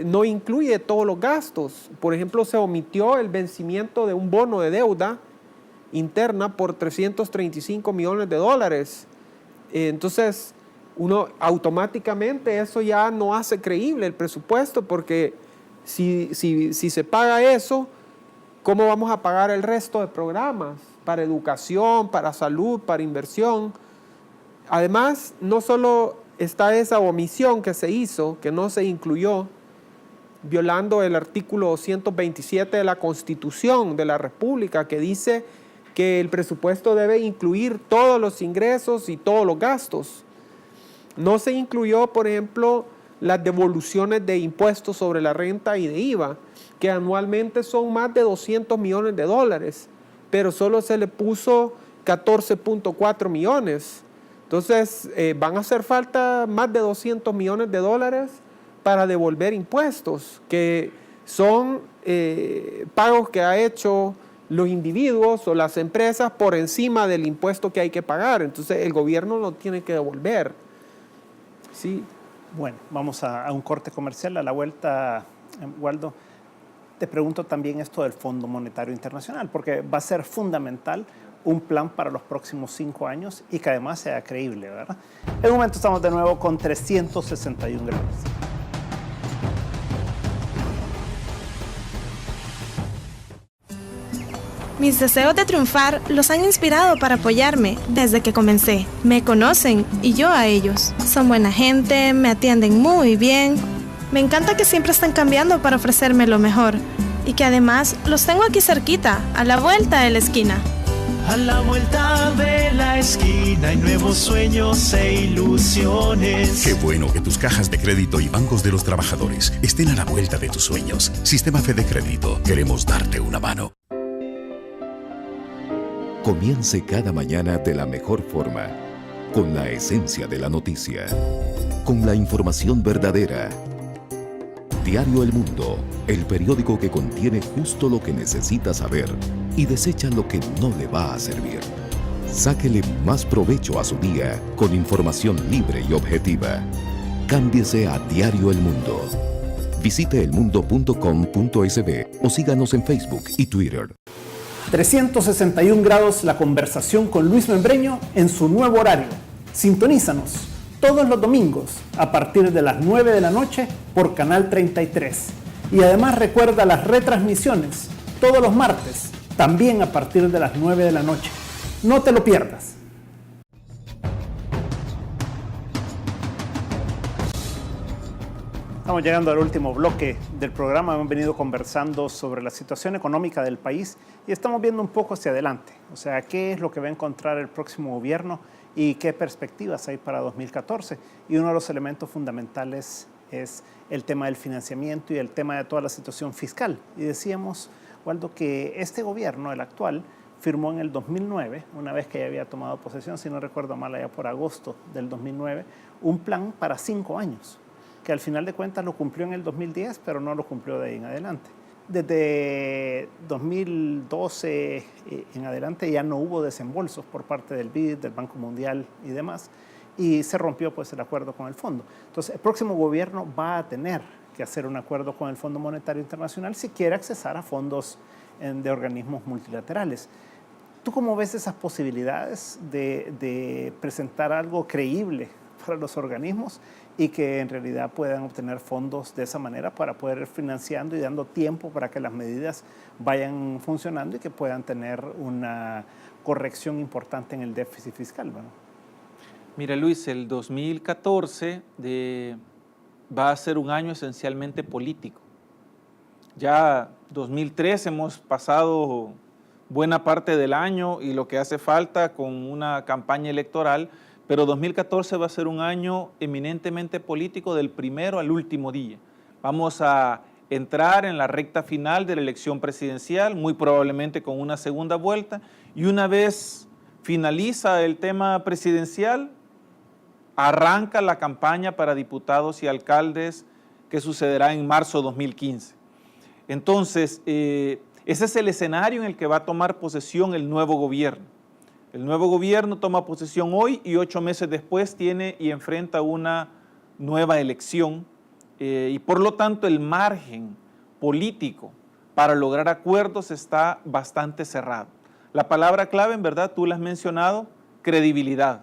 no incluye todos los gastos. Por ejemplo, se omitió el vencimiento de un bono de deuda interna por $335 millones. Entonces, uno automáticamente eso ya no hace creíble el presupuesto, porque si se paga eso, ¿cómo vamos a pagar el resto de programas? Para educación, para salud, para inversión. Además, no solo está esa omisión que se hizo, que no se incluyó, violando el artículo 227 de la Constitución de la República, que dice que el presupuesto debe incluir todos los ingresos y todos los gastos. No se incluyó, por ejemplo, las devoluciones de impuestos sobre la renta y de IVA, que anualmente son más de $200 millones, pero solo se le puso 14.4 millones. Entonces, van a hacer falta más de $200 millones para devolver impuestos, que son pagos que ha hecho los individuos o las empresas por encima del impuesto que hay que pagar. Entonces, el gobierno lo tiene que devolver. Sí. Bueno, vamos a un corte comercial. A la vuelta, Waldo, te pregunto también esto del Fondo Monetario Internacional, porque va a ser fundamental un plan para los próximos 5 años y que además sea creíble, ¿verdad? En un momento estamos de nuevo con 361 grados. Mis deseos de triunfar los han inspirado para apoyarme desde que comencé. Me conocen y yo a ellos. Son buena gente, me atienden muy bien. Me encanta que siempre están cambiando para ofrecerme lo mejor. Y que además los tengo aquí cerquita, a la vuelta de la esquina. A la vuelta de la esquina hay nuevos sueños e ilusiones. Qué bueno que tus cajas de crédito y bancos de los trabajadores estén a la vuelta de tus sueños. Sistema Fede Crédito, queremos darte una mano. Comience cada mañana de la mejor forma, con la esencia de la noticia, con la información verdadera. Diario El Mundo, el periódico que contiene justo lo que necesita saber y desecha lo que no le va a servir. Sáquele más provecho a su día con información libre y objetiva. Cámbiese a Diario El Mundo. Visite elmundo.com.sb o síganos en Facebook y Twitter. 361 grados, la conversación con Luis Membreño en su nuevo horario. Sintonízanos todos los domingos a partir de las 9 de la noche por Canal 33. Y además recuerda las retransmisiones todos los martes, también a partir de las 9 de la noche. No te lo pierdas. Estamos llegando al último bloque del programa. Hemos venido conversando sobre la situación económica del país y estamos viendo un poco hacia adelante. O sea, qué es lo que va a encontrar el próximo gobierno y qué perspectivas hay para 2014. Y uno de los elementos fundamentales es el tema del financiamiento y el tema de toda la situación fiscal. Y decíamos, Waldo, que este gobierno, el actual, firmó en el 2009, una vez que ya había tomado posesión, si no recuerdo mal, allá por agosto del 2009, un plan para 5 años, que al final de cuentas lo cumplió en el 2010, pero no lo cumplió de ahí en adelante. Desde 2012 en adelante ya no hubo desembolsos por parte del BID, del Banco Mundial y demás, y se rompió pues el acuerdo con el fondo. Entonces el próximo gobierno va a tener que hacer un acuerdo con el Fondo Monetario Internacional si quiere accesar a fondos de organismos multilaterales. ¿Tú cómo ves esas posibilidades de presentar algo creíble para los organismos y que en realidad puedan obtener fondos de esa manera para poder ir financiando y dando tiempo para que las medidas vayan funcionando y que puedan tener una corrección importante en el déficit fiscal? Bueno. Mira, Luis, el 2014 va a ser un año esencialmente político. Ya 2013 hemos pasado buena parte del año y lo que hace falta con una campaña electoral, pero 2014 va a ser un año eminentemente político del primero al último día. Vamos a entrar en la recta final de la elección presidencial, muy probablemente con una segunda vuelta, y una vez finaliza el tema presidencial, arranca la campaña para diputados y alcaldes que sucederá en marzo de 2015. Entonces, ese es el escenario en el que va a tomar posesión el nuevo gobierno. El nuevo gobierno toma posesión hoy y 8 meses después tiene y enfrenta una nueva elección y por lo tanto el margen político para lograr acuerdos está bastante cerrado. La palabra clave, en verdad, tú la has mencionado, credibilidad.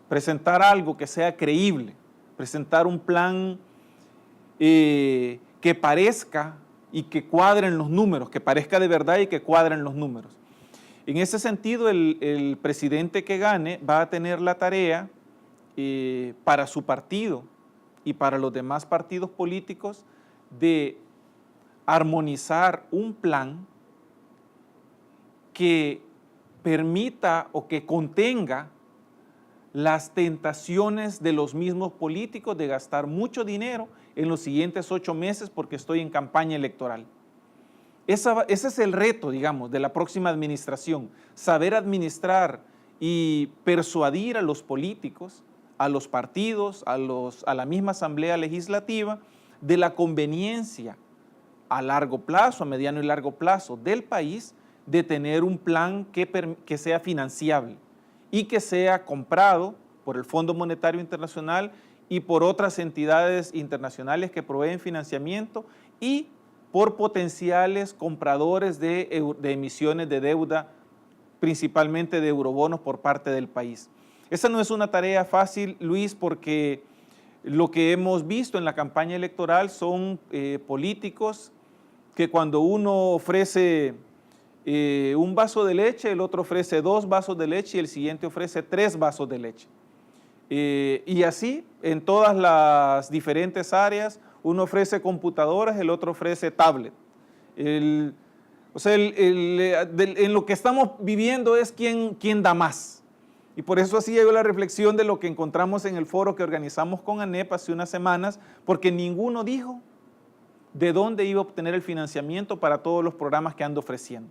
Presentar algo que sea creíble, presentar un plan que parezca y que cuadren los números, que parezca de verdad y que cuadren los números. En ese sentido, el presidente que gane va a tener la tarea para su partido y para los demás partidos políticos de armonizar un plan que permita o que contenga las tentaciones de los mismos políticos de gastar mucho dinero en los siguientes 8 meses porque estoy en campaña electoral. Ese es el reto, digamos, de la próxima administración, saber administrar y persuadir a los políticos, a los partidos, a la misma Asamblea Legislativa de la conveniencia a largo plazo, a mediano y largo plazo del país de tener un plan que sea financiable y que sea comprado por el Fondo Monetario Internacional y por otras entidades internacionales que proveen financiamiento y por potenciales compradores de emisiones de deuda, principalmente de eurobonos por parte del país. Esa no es una tarea fácil, Luis, porque lo que hemos visto en la campaña electoral son políticos que cuando uno ofrece un vaso de leche, el otro ofrece 2 vasos de leche y el siguiente ofrece 3 vasos de leche. Y así, en todas las diferentes áreas, uno ofrece computadoras, el otro ofrece tablet. En lo que estamos viviendo es quién da más. Y por eso hacía yo la reflexión de lo que encontramos en el foro que organizamos con ANEP hace unas semanas, porque ninguno dijo de dónde iba a obtener el financiamiento para todos los programas que anda ofreciendo.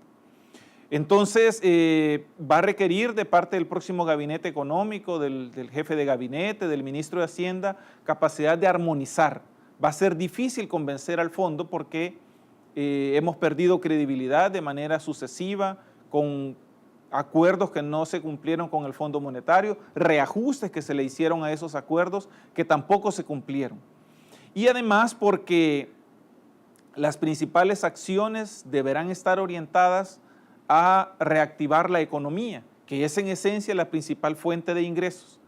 Entonces, va a requerir de parte del próximo gabinete económico, del jefe de gabinete, del ministro de Hacienda, capacidad de armonizar. Va a ser difícil convencer al fondo porque hemos perdido credibilidad de manera sucesiva con acuerdos que no se cumplieron con el Fondo Monetario, reajustes que se le hicieron a esos acuerdos que tampoco se cumplieron. Y además porque las principales acciones deberán estar orientadas a reactivar la economía, que es en esencia la principal fuente de ingresos.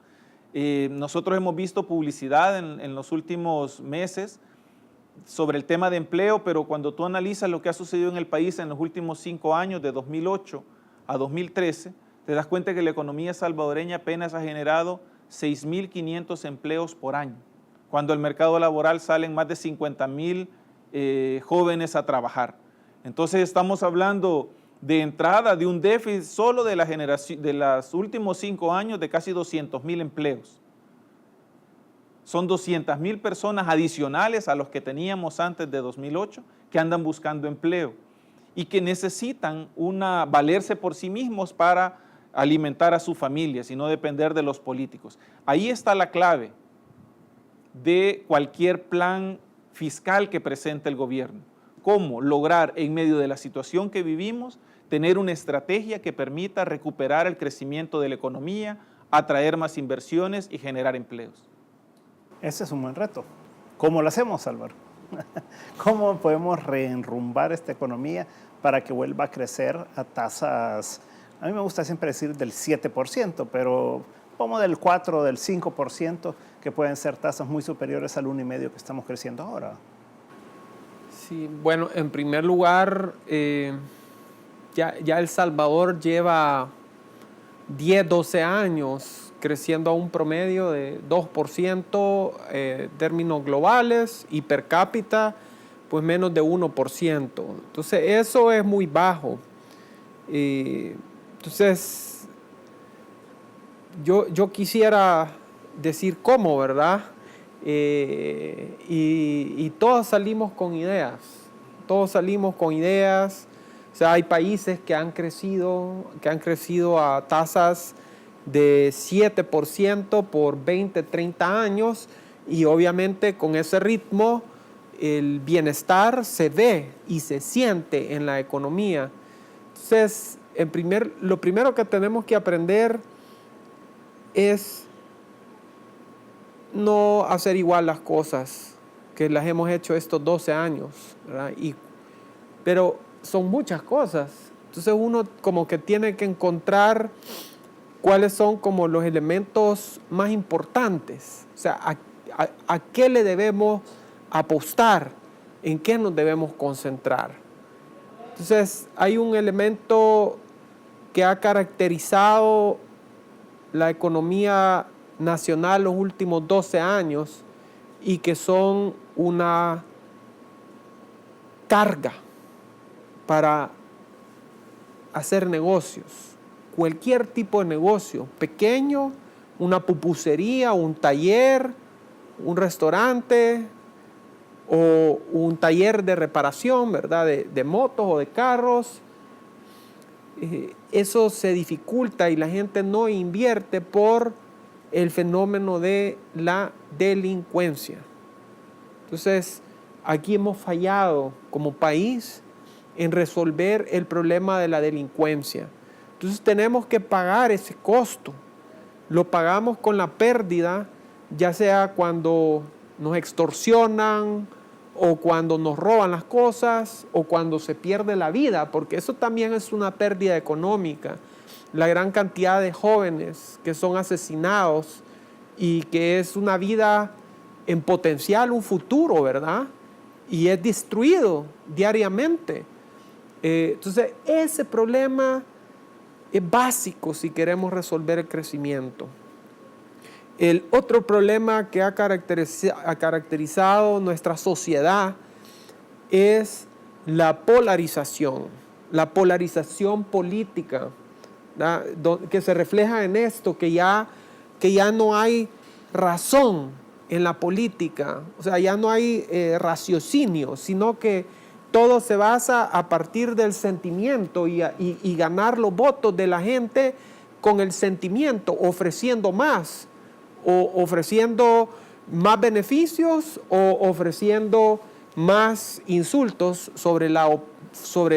Nosotros hemos visto publicidad en los últimos meses sobre el tema de empleo, pero cuando tú analizas lo que ha sucedido en el país en los últimos 5 años, de 2008 a 2013, te das cuenta que la economía salvadoreña apenas ha generado 6.500 empleos por año, cuando el mercado laboral salen más de 50.000 jóvenes a trabajar. Entonces estamos hablando de entrada de un déficit solo de la generación de los últimos 5 años de casi 200.000 empleos. Son 200.000 personas adicionales a los que teníamos antes de 2008 que andan buscando empleo y que necesitan valerse por sí mismos para alimentar a sus familias y no depender de los políticos. Ahí está la clave de cualquier plan fiscal que presente el gobierno. Cómo lograr, en medio de la situación que vivimos, tener una estrategia que permita recuperar el crecimiento de la economía, atraer más inversiones y generar empleos. Ese es un buen reto. ¿Cómo lo hacemos, Álvaro? ¿Cómo podemos reenrumbar esta economía para que vuelva a crecer a tasas, a mí me gusta siempre decir del 7%, pero como del 4%, del 5%, que pueden ser tasas muy superiores al 1,5% que estamos creciendo ahora? Sí, bueno, en primer lugar, ya El Salvador lleva 10, 12 años creciendo a un promedio de 2% términos globales y per cápita pues menos de 1%. Entonces eso es muy bajo. Entonces yo quisiera decir cómo, ¿verdad? Y todos salimos con ideas. Todos salimos con ideas. O sea, hay países que han crecido a tasas de 7% por 20, 30 años, y obviamente con ese ritmo el bienestar se ve y se siente en la economía. Entonces, lo primero que tenemos que aprender es no hacer igual las cosas que las hemos hecho estos 12 años, ¿verdad? Pero son muchas cosas. Entonces uno como que tiene que encontrar cuáles son como los elementos más importantes. O sea, a qué le debemos apostar, en qué nos debemos concentrar. Entonces hay un elemento que ha caracterizado la economía nacional los últimos 12 años y que son una carga para hacer negocios, cualquier tipo de negocio, pequeño, una pupusería, un taller, un restaurante o un taller de reparación, ¿verdad? De motos o de carros. Eso se dificulta y la gente no invierte por el fenómeno de la delincuencia. Entonces, aquí hemos fallado como país en resolver el problema de la delincuencia. Entonces tenemos que pagar ese costo. Lo pagamos con la pérdida, ya sea cuando nos extorsionan o cuando nos roban las cosas o cuando se pierde la vida, porque eso también es una pérdida económica. La gran cantidad de jóvenes que son asesinados y que es una vida en potencial, un futuro, ¿verdad? Y es destruido diariamente. Entonces, ese problema es básico si queremos resolver el crecimiento. El otro problema que ha caracterizado nuestra sociedad es la polarización política, ¿verdad? Que se refleja en esto, que ya no hay razón en la política, o sea, ya no hay raciocinio, sino que todo se basa a partir del sentimiento y ganar los votos de la gente con el sentimiento, ofreciendo más, o ofreciendo más beneficios o ofreciendo más insultos sobre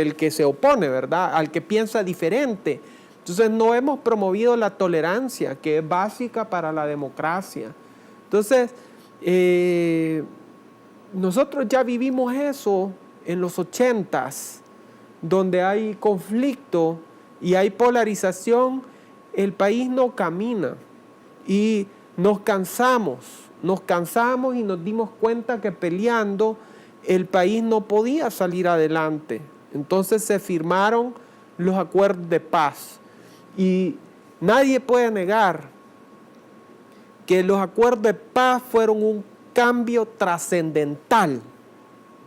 el que se opone, ¿verdad? Al que piensa diferente. Entonces no hemos promovido la tolerancia, que es básica para la democracia. Entonces, nosotros ya vivimos eso en los 80s, donde hay conflicto y hay polarización. El país no camina y nos cansamos y nos dimos cuenta que peleando el país no podía salir adelante. Entonces se firmaron los acuerdos de paz. Y nadie puede negar que los acuerdos de paz fueron un cambio trascendental,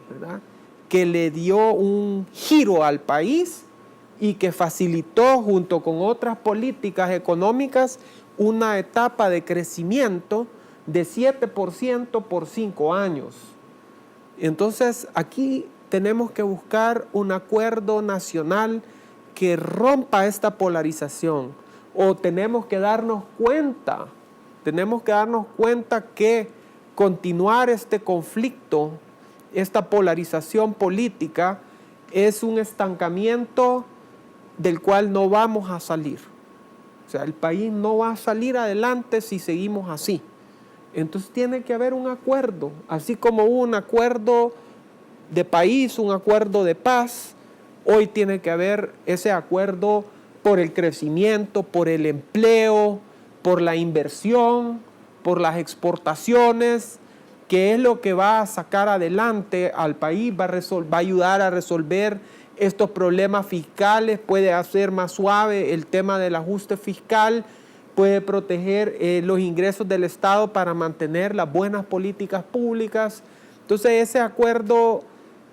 ¿verdad? Que le dio un giro al país y que facilitó, junto con otras políticas económicas, una etapa de crecimiento de 7% por 5 años. Entonces, aquí tenemos que buscar un acuerdo nacional que rompa esta polarización, o tenemos que darnos cuenta que continuar este conflicto, esta polarización política, es un estancamiento del cual no vamos a salir. O sea, el país no va a salir adelante si seguimos así. Entonces tiene que haber un acuerdo, así como hubo un acuerdo de país, un acuerdo de paz. Hoy tiene que haber ese acuerdo por el crecimiento, por el empleo, por la inversión, por las exportaciones, que es lo que va a sacar adelante al país, va a ayudar a resolver estos problemas fiscales, puede hacer más suave el tema del ajuste fiscal, puede proteger los ingresos del Estado para mantener las buenas políticas públicas. Entonces ese acuerdo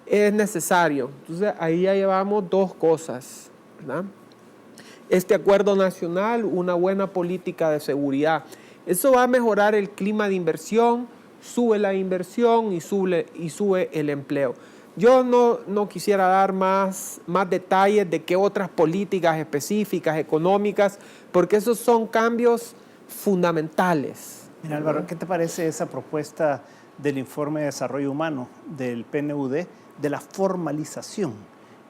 es necesario. Entonces ahí ya llevamos dos cosas, ¿verdad? Este acuerdo nacional, una buena política de seguridad. Eso va a mejorar el clima de inversión, sube la inversión y sube el empleo. Yo no quisiera dar más detalles de qué otras políticas específicas, económicas, porque esos son cambios fundamentales. Mira, Álvaro, ¿qué te parece esa propuesta del informe de desarrollo humano del PNUD de la formalización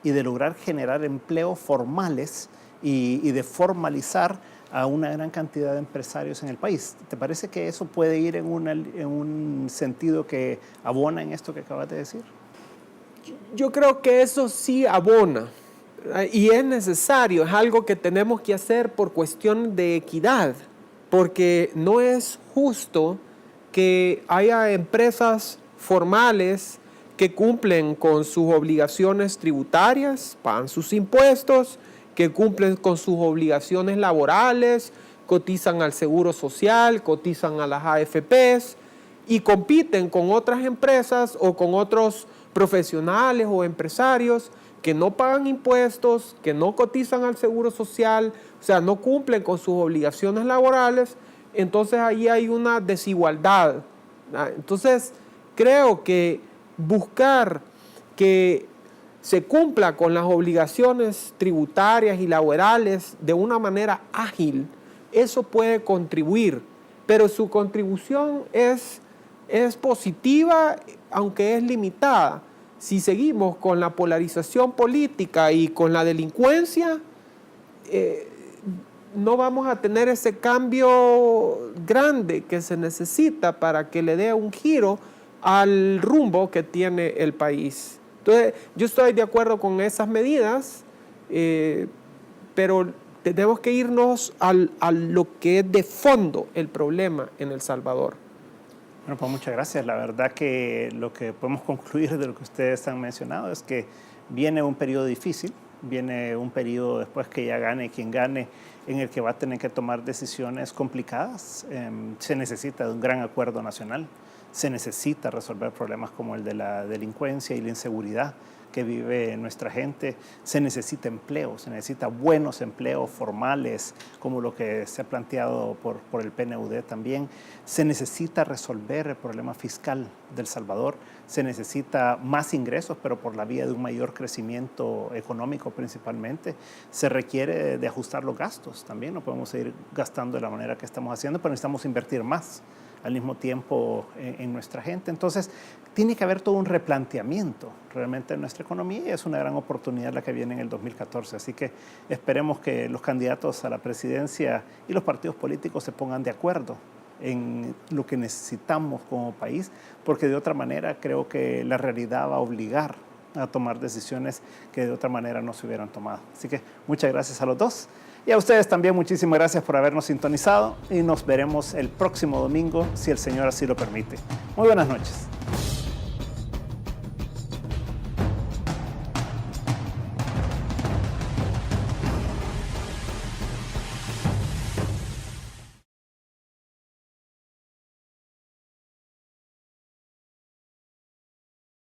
y de lograr generar empleos formales y de formalizar a una gran cantidad de empresarios en el país? ¿Te parece que eso puede ir en un sentido que abona en esto que acabas de decir? Yo creo que eso sí abona y es necesario, es algo que tenemos que hacer por cuestión de equidad, porque no es justo que haya empresas formales que cumplen con sus obligaciones tributarias, pagan sus impuestos, que cumplen con sus obligaciones laborales, cotizan al Seguro Social, cotizan a las AFPs y compiten con otras empresas o con otros profesionales o empresarios que no pagan impuestos, que no cotizan al Seguro Social, o sea, no cumplen con sus obligaciones laborales. Entonces ahí hay una desigualdad. Entonces creo que buscar que se cumpla con las obligaciones tributarias y laborales de una manera ágil, eso puede contribuir, pero su contribución es positiva, aunque es limitada. Si seguimos con la polarización política y con la delincuencia, no vamos a tener ese cambio grande que se necesita para que le dé un giro al rumbo que tiene el país. Entonces, yo estoy de acuerdo con esas medidas, pero tenemos que irnos a lo que es de fondo el problema en El Salvador. Bueno, pues muchas gracias. La verdad que lo que podemos concluir de lo que ustedes han mencionado es que viene un periodo difícil, viene un periodo después que ya gane quien gane, en el que va a tener que tomar decisiones complicadas. Se necesita de un gran acuerdo nacional, se necesita resolver problemas como el de la delincuencia y la inseguridad que vive nuestra gente, se necesita empleo, se necesita buenos empleos formales, como lo que se ha planteado por el PNUD también, se necesita resolver el problema fiscal del Salvador, se necesita más ingresos, pero por la vía de un mayor crecimiento económico principalmente, se requiere de ajustar los gastos también, no podemos seguir gastando de la manera que estamos haciendo, pero necesitamos invertir más al mismo tiempo en nuestra gente. Entonces, tiene que haber todo un replanteamiento realmente en nuestra economía y es una gran oportunidad la que viene en el 2014. Así que esperemos que los candidatos a la presidencia y los partidos políticos se pongan de acuerdo en lo que necesitamos como país, porque de otra manera creo que la realidad va a obligar a tomar decisiones que de otra manera no se hubieran tomado. Así que muchas gracias a los dos. Y a ustedes también muchísimas gracias por habernos sintonizado y nos veremos el próximo domingo si el Señor así lo permite. Muy buenas noches.